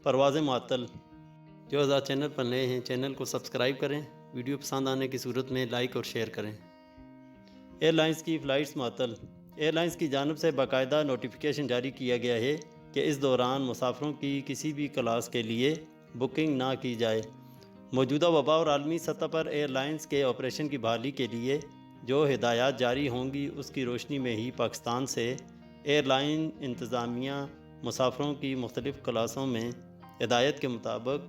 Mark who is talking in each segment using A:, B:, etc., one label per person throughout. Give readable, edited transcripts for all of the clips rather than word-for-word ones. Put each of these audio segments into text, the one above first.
A: پروازیں معطل۔ جو آزاد چینل پر نئے ہیں چینل کو سبسکرائب کریں، ویڈیو پسند آنے کی صورت میں لائک اور شیئر کریں۔ ایئر لائنز کی فلائٹس معطل۔ ایئر لائنز کی جانب سے باقاعدہ نوٹیفیکیشن جاری کیا گیا ہے کہ اس دوران مسافروں کی کسی بھی کلاس کے لیے بکنگ نہ کی جائے۔ موجودہ وبا اور عالمی سطح پر ایئر لائنز کے آپریشن کی بحالی کے لیے جو ہدایات جاری ہوں گی اس کی روشنی میں ہی پاکستان سے ایئر لائن انتظامیہ مسافروں کی مختلف کلاسوں میں ہدایت کے مطابق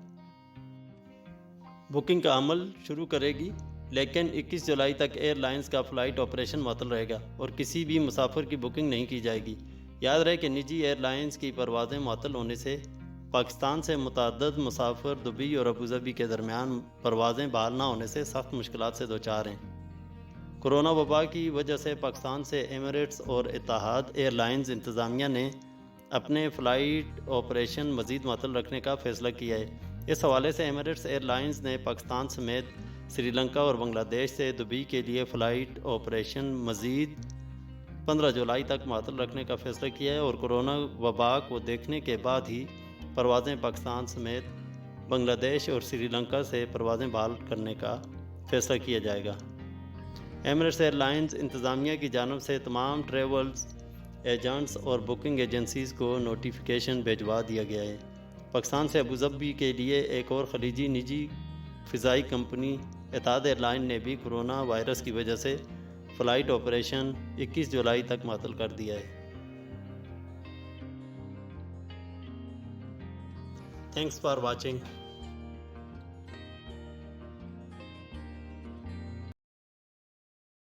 A: بکنگ کا عمل شروع کرے گی، لیکن 21 جولائی تک ایئر لائنز کا فلائٹ آپریشن معطل رہے گا اور کسی بھی مسافر کی بکنگ نہیں کی جائے گی۔ یاد رہے کہ نجی ایئر لائنز کی پروازیں معطل ہونے سے پاکستان سے متعدد مسافر دبئی اور ابوظہبی کے درمیان پروازیں بحال نہ ہونے سے سخت مشکلات سے دوچار ہیں۔ کورونا وبا کی وجہ سے پاکستان سے ایمریٹس اور اتحاد ایئر لائنز انتظامیہ نے اپنے فلائٹ آپریشن مزید معطل رکھنے کا فیصلہ کیا ہے۔ اس حوالے سے ایمریٹس ایئر لائنز نے پاکستان سمیت سری لنکا اور بنگلہ دیش سے دبئی کے لیے فلائٹ آپریشن مزید 15 جولائی تک معطل رکھنے کا فیصلہ کیا ہے اور کورونا وبا کو دیکھنے کے بعد ہی پروازیں پاکستان سمیت بنگلہ دیش اور سری لنکا سے پروازیں بحال کرنے کا فیصلہ کیا جائے گا۔ ایمریٹس ایئر لائنز انتظامیہ کی جانب سے تمام ٹریولز ایجنٹس اور بکنگ ایجنسیز کو نوٹیفیکیشن بھیجوا دیا گیا ہے۔ پاکستان سے ابوظہبی کے لیے ایک اور خلیجی نجی فضائی کمپنی اتحاد ایئر لائن نے بھی کورونا وائرس کی وجہ سے فلائٹ آپریشن 21 جولائی تک معطل کر دیا ہے۔ Thanks for watching.